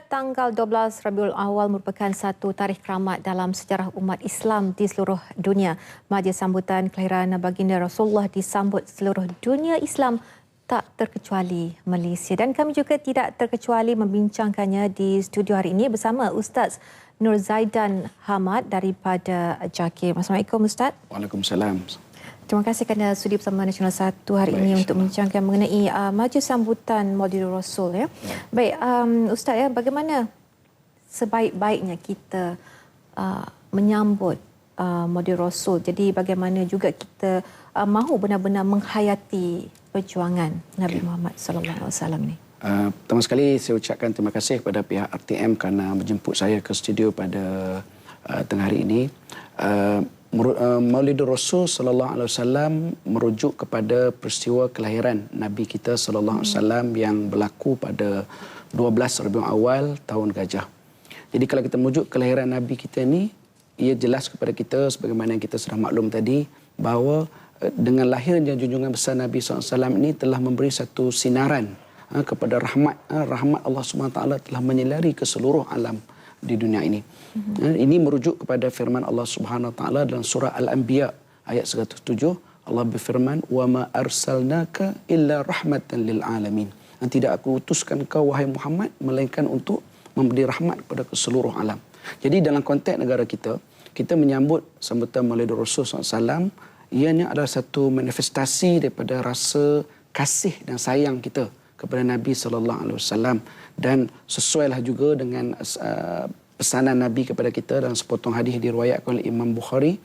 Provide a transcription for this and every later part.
tanggal 12 Rabiul Awal merupakan satu tarikh keramat dalam sejarah umat Islam di seluruh dunia. Majlis sambutan kelahiran baginda Rasulullah disambut seluruh dunia Islam tak terkecuali Malaysia. Dan kami juga tidak terkecuali membincangkannya di studio hari ini bersama Ustaz Nur Zaidan Hamad daripada JAKIM. Assalamualaikum Ustaz. Waalaikumsalam. Terima kasih kerana sudi bersama Nasional 1 hari ini untuk membincangkan mengenai majlis sambutan Maulidul Rasul. Ya. Baik, Ustaz, ya, bagaimana sebaik-baiknya kita menyambut Maulidul Rasul? Jadi bagaimana juga kita mahu benar-benar menghayati perjuangan Nabi Muhammad SAW ni? Pertama sekali saya ucapkan terima kasih kepada pihak RTM kerana menjemput saya ke studio pada tengah hari ini. Maulidul Rasul sallallahu alaihi wasallam merujuk kepada peristiwa kelahiran Nabi kita sallallahu alaihi wasallam yang berlaku pada 12 Rabiul Awal tahun Gajah. Jadi kalau kita merujuk kelahiran Nabi kita ni, ia jelas kepada kita sebagaimana yang kita sudah maklum tadi bahawa dengan lahirnya junjungan besar Nabi SAW ini telah memberi satu sinaran kepada rahmat Allah SWT telah menyelari ke seluruh alam di dunia ini. Ini merujuk kepada firman Allah Subhanahu Wa Taala dalam surah Al-Anbiya ayat 107. Allah berfirman, "Wa ma arsalnaka illa rahmatan lil alamin." Dan tidak aku utuskan kau wahai Muhammad melainkan untuk memberi rahmat kepada seluruh alam. Jadi dalam konteks negara kita, kita menyambut sambutan Maulidul Rasul SAW, ianya adalah satu manifestasi daripada rasa kasih dan sayang kita kepada Nabi sallallahu alaihi wasallam, dan sesuailah juga dengan pesanan Nabi kepada kita dalam sepotong hadis diriwayatkan oleh Imam Bukhari,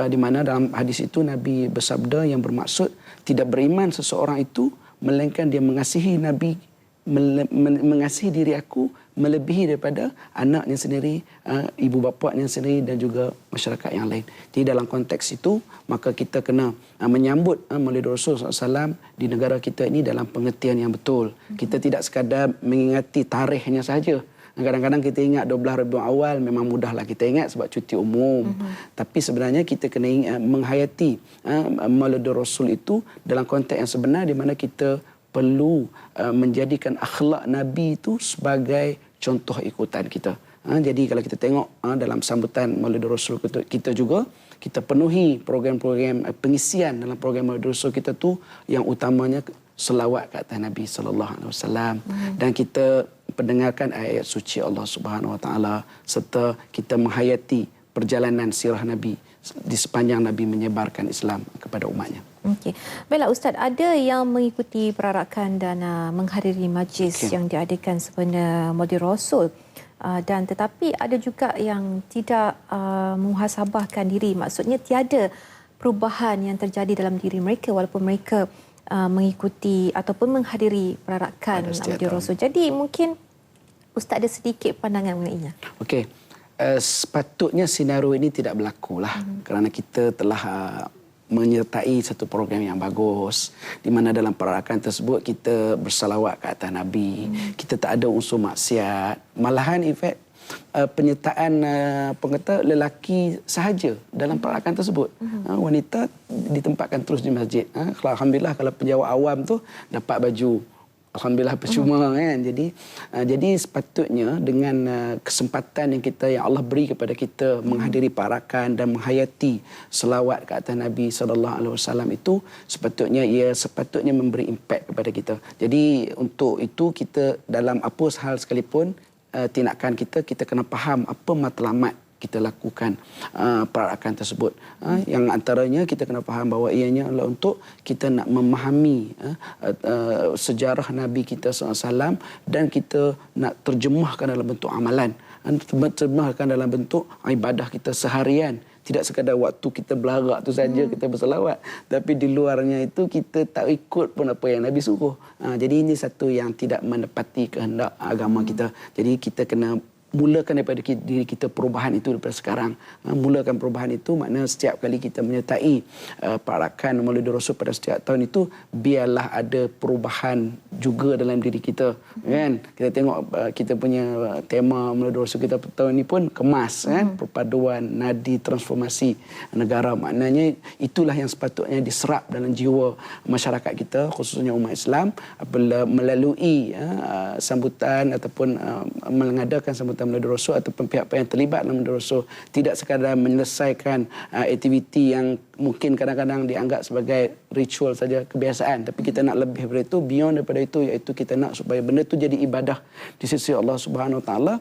di mana dalam hadis itu Nabi bersabda yang bermaksud tidak beriman seseorang itu melainkan dia mengasihi Nabi, mengasihi diri aku melebihi daripada anaknya sendiri, ibu bapanya sendiri dan juga masyarakat yang lain. Jadi dalam konteks itu maka kita kena menyambut Maulidul Rasul SAW di negara kita ini dalam pengertian yang betul. Kita tidak sekadar mengingati tarikhnya sahaja. Kadang-kadang kita ingat 12 Rabiul Awal memang mudahlah kita ingat sebab cuti umum. Tapi sebenarnya kita kena menghayati Maulidul Rasul itu dalam konteks yang sebenar, di mana kita perlu menjadikan akhlak Nabi itu sebagai contoh ikutan kita. Jadi kalau kita tengok dalam sambutan Maulidul Rasul kita juga, kita penuhi program-program pengisian dalam program Maulidul Rasul kita tu yang utamanya selawat ke atas Nabi sallallahu alaihi wasallam, dan kita pendengarkan ayat suci Allah Subhanahu Wa Taala, serta kita menghayati perjalanan sirah Nabi di sepanjang Nabi menyebarkan Islam kepada umatnya. Okey. Baiklah Ustaz, ada yang mengikuti perarakan dan menghadiri majlis yang diadakan sempena Maulidul Rasul, dan tetapi ada juga yang tidak muhasabahkan diri, maksudnya tiada perubahan yang terjadi dalam diri mereka walaupun mereka mengikuti ataupun menghadiri perarakan Maulidul Rasul. Jadi mungkin Ustaz ada sedikit pandangan mengenainya. Okey. Sepatutnya senario ini tidak berlaku lah, kerana kita telah menyertai satu program yang bagus di mana dalam perarakan tersebut kita bersalawat ke atas Nabi, kita tak ada unsur maksiat, malahan efek penyertaan pengerta lelaki sahaja dalam perarakan tersebut. Wanita ditempatkan terus di masjid. Alhamdulillah kalau penjawat awam tu dapat baju, alhamdulillah percuma kan. Jadi sepatutnya dengan kesempatan yang Allah beri kepada kita menghadiri parakan dan menghayati selawat ke atas Nabi sallallahu alaihi wasallam itu, sepatutnya memberi impak kepada kita. Jadi untuk itu kita dalam apa hal sekalipun tindakan kita kena faham apa matlamat kita lakukan perarakan tersebut. Yang antaranya kita kena faham bahawa ianya adalah untuk kita nak memahami sejarah Nabi kita SAW, dan kita nak terjemahkan dalam bentuk amalan, terjemahkan dalam bentuk ibadah kita seharian. Tidak sekadar waktu kita belarak tu saja kita berselawat, tapi di luarnya itu kita tak ikut pun apa yang Nabi suruh. Jadi ini satu yang tidak menepati kehendak agama kita. Jadi kita kena mulakan daripada diri kita perubahan itu daripada sekarang. Mulakan perubahan itu makna setiap kali kita menyertai perarakan Maulid Rasul pada setiap tahun itu, biarlah ada perubahan juga dalam diri kita, kan. Kita tengok kita punya tema Maulid Rasul kita tahun ini pun kemas, kan, perpaduan nadi transformasi negara. Maknanya itulah yang sepatutnya diserap dalam jiwa masyarakat kita, khususnya umat Islam, apabila melalui sambutan ataupun mengadakan sambutan Maulid Rasul ataupun pihak-pihak yang terlibat dalam Maulid Rasul, tidak sekadar menyelesaikan aktiviti yang mungkin kadang-kadang dianggap sebagai ritual saja, kebiasaan, tapi kita nak lebih daripada itu, beyond daripada itu, iaitu kita nak supaya benda itu jadi ibadah di sisi Allah Subhanahu Wa Taala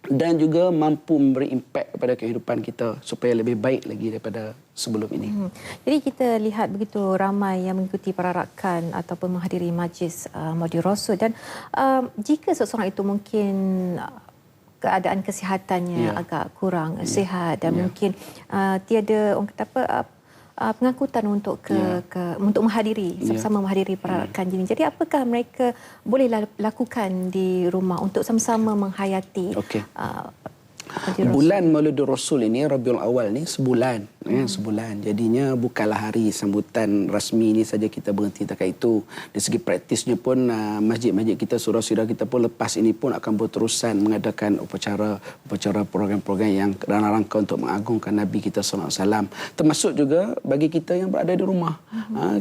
dan juga mampu memberi impak kepada kehidupan kita supaya lebih baik lagi daripada sebelum ini. Jadi kita lihat begitu ramai yang mengikuti perarakan ataupun menghadiri majlis Maulid Rasul, dan jika seseorang itu mungkin keadaan kesihatannya agak kurang sihat dan mungkin tiada orang kata apa pengangkutan untuk untuk menghadiri sama-sama menghadiri perarakan ini. Jadi apakah mereka boleh lakukan di rumah untuk sama-sama menghayati bulan Maulid Rasul ini, Rabiul Awal ni sebulan, sebulan. Jadinya bukanlah hari sambutan rasmi ini saja kita berhenti takat itu. Dari segi praktisnya pun masjid-masjid kita, surau-surau kita pun lepas ini pun akan berterusan mengadakan upacara program-program yang dalam rangka untuk mengagungkan Nabi kita sallallahu alaihi wasallam. Termasuk juga bagi kita yang berada di rumah.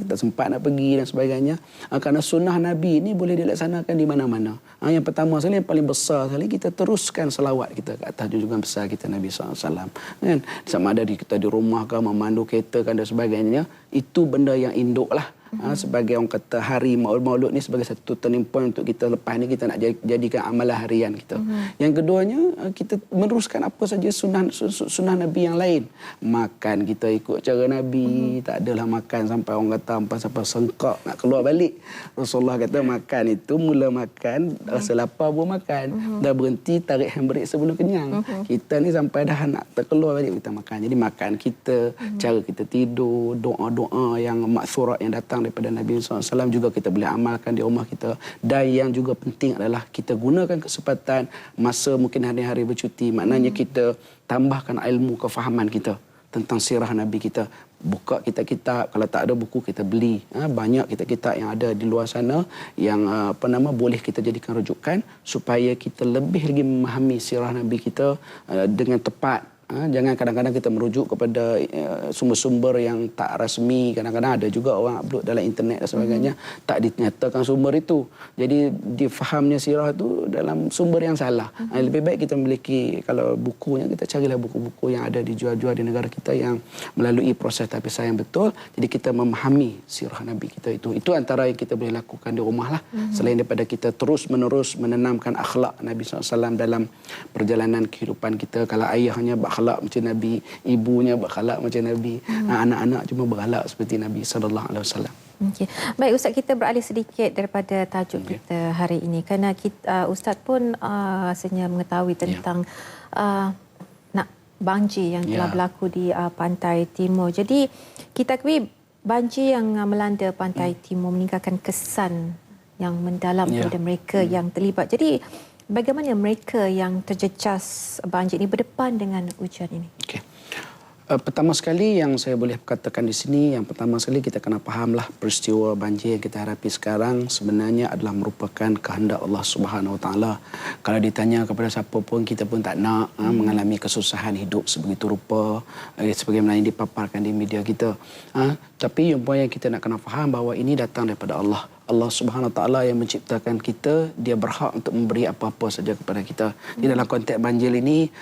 Kita sempat nak pergi dan sebagainya. Kerana sunnah Nabi ini boleh dilaksanakan di mana-mana. Yang pertama sekali, yang paling besar sekali, kita teruskan selawat kita ke atas junjungan besar kita Nabi SAW, kan. Sama ada kita di rumah ke, memandu kereta kan dan sebagainya, itu benda yang induk lah. Sebagai orang kata hari Maulud ni sebagai satu turning point untuk kita. Lepas ni kita nak jadikan amalan harian kita. Yang keduanya, kita meneruskan apa saja sunnah Nabi yang lain. Makan kita ikut cara Nabi, tak adalah makan sampai orang kata sampai sengkak nak keluar balik. Rasulullah kata makan itu mula makan rasa lapar baru makan, dah berhenti tarik handbrake sebelum kenyang. Kita ni sampai dah nak terkeluar balik kita makan. Jadi makan kita, cara kita tidur, doa-doa yang maksurat yang datang daripada Nabi SAW juga kita boleh amalkan di rumah kita. Dan yang juga penting adalah kita gunakan kesempatan masa mungkin hari-hari bercuti, maknanya kita tambahkan ilmu kefahaman kita tentang sirah Nabi kita. Buka kitab-kitab, kalau tak ada buku kita beli. Banyak kitab-kitab yang ada di luar sana yang boleh kita jadikan rujukan supaya kita lebih lagi memahami sirah Nabi kita dengan tepat. Jangan kadang-kadang kita merujuk kepada sumber-sumber yang tak rasmi. Kadang-kadang ada juga orang upload dalam internet dan sebagainya, tak dinyatakan sumber itu. Jadi difahamnya sirah itu dalam sumber yang salah. Lebih baik kita memiliki, kalau bukunya, kita carilah buku-buku yang ada dijual-jual di negara kita yang melalui proses tapisan yang betul. Jadi kita memahami sirah Nabi kita itu. Itu antara yang kita boleh lakukan di rumah lah. Selain daripada kita terus-menerus menanamkan akhlak Nabi SAW dalam perjalanan kehidupan kita. Kalau ayahnya berakhlak macam Nabi, ibunya berakhlak macam Nabi, anak-anak cuma berakhlak seperti Nabi sallallahu alaihi wasallam. Okey. Baik Ustaz, kita beralih sedikit daripada tajuk kita hari ini, kerana kita, Ustaz pun rasanya mengetahui tentang banjir yang telah berlaku di pantai timur. Jadi kita akui banjir yang melanda pantai timur meninggalkan kesan yang mendalam kepada mereka yang terlibat. Jadi bagaimana mereka yang terjejas banjir ini berdepan dengan ujian ini? Okey. Pertama sekali yang saya boleh katakan di sini, yang pertama sekali kita kena fahamlah peristiwa banjir yang kita hadapi sekarang sebenarnya adalah merupakan kehendak Allah Subhanahu Wa Taala. Kalau ditanya kepada siapa pun, kita pun tak nak mengalami kesusahan hidup sebegitu rupa sebagaimana yang dipaparkan di media kita. Tapi yang poin yang kita nak kena faham bahawa ini datang daripada Allah. Allah Subhanahu Wa Taala yang menciptakan kita, dia berhak untuk memberi apa-apa saja kepada kita. Di dalam konteks banjir ini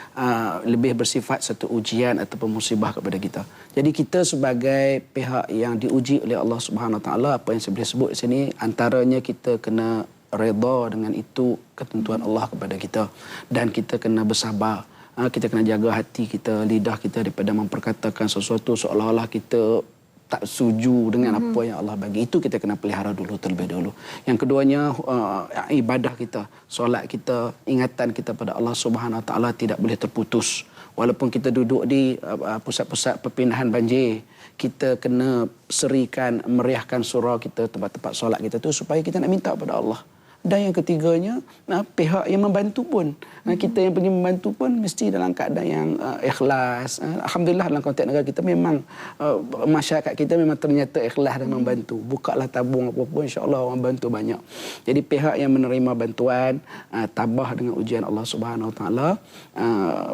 lebih bersifat satu ujian ataupun musibah kepada kita. Jadi kita sebagai pihak yang diuji oleh Allah Subhanahu Wa Taala, apa yang saya boleh sebut di sini, antaranya kita kena redha dengan itu ketentuan Allah kepada kita, dan kita kena bersabar. Kita kena jaga hati kita, lidah kita daripada memperkatakan sesuatu seolah-olah kita tak setuju dengan apa yang Allah bagi. Itu kita kena pelihara dulu terlebih dahulu. Yang keduanya, ibadah kita, solat kita, ingatan kita pada Allah Subhanahu Wa Taala tidak boleh terputus. Walaupun kita duduk di pusat-pusat perpindahan banjir, kita kena serikan, meriahkan surau kita, tempat-tempat solat kita tu supaya kita nak minta pada Allah. Dan yang ketiganya, pihak yang membantu pun. Kita yang pergi membantu pun mesti dalam keadaan yang ikhlas. Alhamdulillah dalam konteks negara kita memang masyarakat kita memang ternyata ikhlas dan membantu. Bukalah tabung apa pun, insya-Allah orang bantu banyak. Jadi pihak yang menerima bantuan, tabah dengan ujian Allah Subhanahu Wa Taala,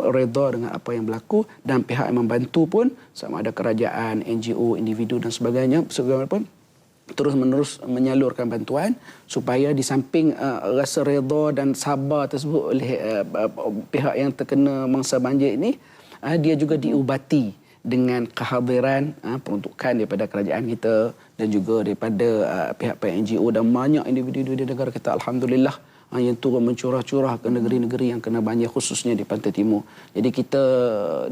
redha dengan apa yang berlaku, dan pihak yang membantu pun sama ada kerajaan, NGO, individu dan sebagainya, pun terus-menerus menyalurkan bantuan supaya di samping rasa redha dan sabar tersebut oleh pihak yang terkena mangsa banjir ini, dia juga diubati dengan kehadiran peruntukan daripada kerajaan kita dan juga daripada pihak-pihak NGO dan banyak individu di negara kita, alhamdulillah, yang turun mencurah-curah ke negeri-negeri yang kena banjir, khususnya di Pantai Timur. Jadi kita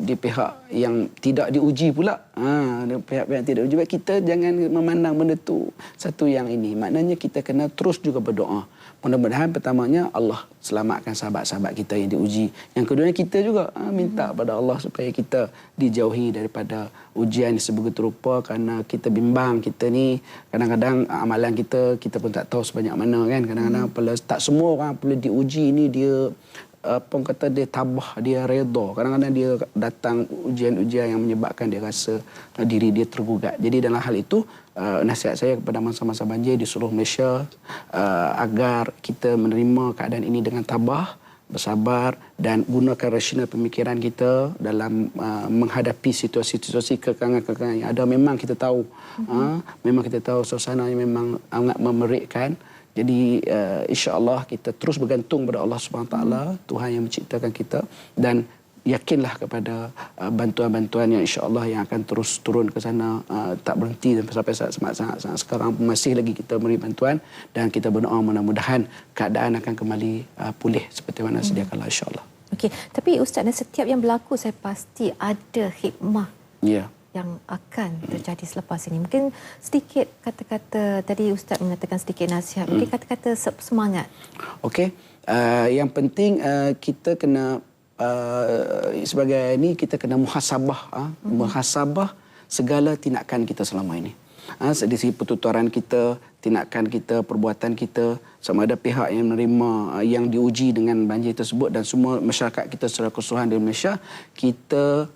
di pihak yang tidak diuji pula, pihak-pihak yang tidak diuji, kita jangan memandang benda tu satu yang ini. Maknanya kita kena terus juga berdoa. Mudah-mudahan pertamanya Allah selamatkan sahabat-sahabat kita yang diuji. Yang keduanya kita juga minta pada Allah supaya kita dijauhi daripada ujian sebegitu rupa, kerana kita bimbang. Kita ni kadang-kadang amalan kita pun tak tahu sebanyak mana kan. Kadang-kadang tak semua orang perlu diuji ni dia apa kata dia tabah, dia redha. Kadang-kadang dia datang ujian-ujian yang menyebabkan dia rasa diri dia tergugat. Jadi dalam hal itu nasihat saya kepada masa-masa banjir di seluruh Malaysia, agar kita menerima keadaan ini dengan tabah, bersabar dan gunakan rasional pemikiran kita dalam menghadapi situasi-situasi kekangan-kekangan yang ada. Memang kita tahu, memang kita tahu suasana yang memang sangat memerikkan. Jadi insya-Allah kita terus bergantung pada Allah Subhanahu Taala, Tuhan yang menciptakan kita, dan yakinlah kepada bantuan-bantuan yang insya-Allah yang akan terus turun ke sana, tak berhenti sampai saat sekarang masih lagi kita beri bantuan, dan kita berdoa mudah-mudahan keadaan akan kembali pulih seperti mana sedia kala, insya-Allah. Okey, tapi Ustaz, setiap yang berlaku saya pasti ada hikmah. Ya. Yang akan terjadi selepas ini. Mungkin sedikit kata-kata, tadi Ustaz mengatakan sedikit nasihat, mungkin kata-kata semangat. Okey, yang penting kita kena sebagai ini kita kena muhasabah, muhasabah segala tindakan kita selama ini. Dari segi pertuturan kita, tindakan kita, perbuatan kita, sama ada pihak yang menerima, yang diuji dengan banjir tersebut, dan semua masyarakat kita secara keseluruhan di Malaysia, kita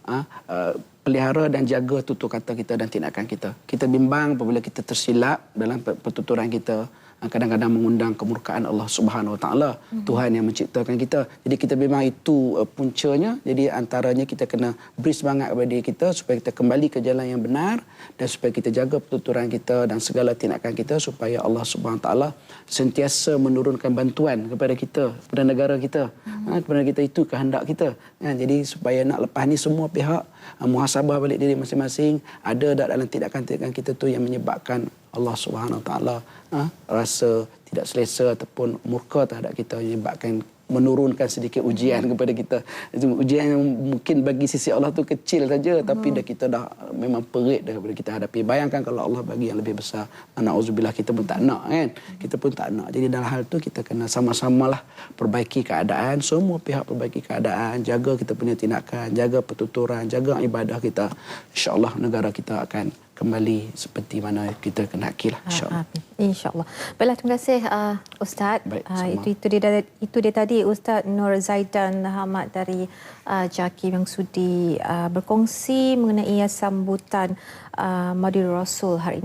pelihara dan jaga tutur kata kita dan tindakan kita. Kita bimbang apabila kita tersilap dalam pertuturan kita, kadang-kadang mengundang kemurkaan Allah Subhanahu Wa Taala, Tuhan yang menciptakan kita. Jadi kita memang itu puncanya. Jadi antaranya kita kena beri semangat kepada diri kita supaya kita kembali ke jalan yang benar, dan supaya kita jaga pertuturan kita dan segala tindakan kita, supaya Allah Subhanahu Wa Taala sentiasa menurunkan bantuan kepada kita, kepada negara kita. Kepada kita, itu kehendak kita. Jadi supaya nak lepas ni semua pihak muhasabah balik diri masing-masing, ada tak dalam tindakan-tindakan kita tu yang menyebabkan Allah Subhanahu Wa Taala rasa tidak selesa ataupun murka terhadap kita, menyebabkan menurunkan sedikit ujian kepada kita. Ujian yang mungkin bagi sisi Allah tu kecil saja, tapi dah kita dah memang perit daripada kita hadapi. Bayangkan kalau Allah bagi yang lebih besar, na'udzubillah, kita pun tak nak kan. Kita pun tak nak. Jadi dalam hal tu kita kena sama-samalah perbaiki keadaan, semua pihak perbaiki keadaan, jaga kita punya tindakan, jaga pertuturan, jaga ibadah kita. Insya-Allah negara kita akan kembali seperti mana kita kenakilah, insya-Allah. Insya-Allah. Baiklah, terima kasih Ustaz. Itu dia tadi Ustaz Nur Zaidan Ahmad dari JAKIM yang sudi berkongsi mengenai sambutan Maulid Rasul hari ini.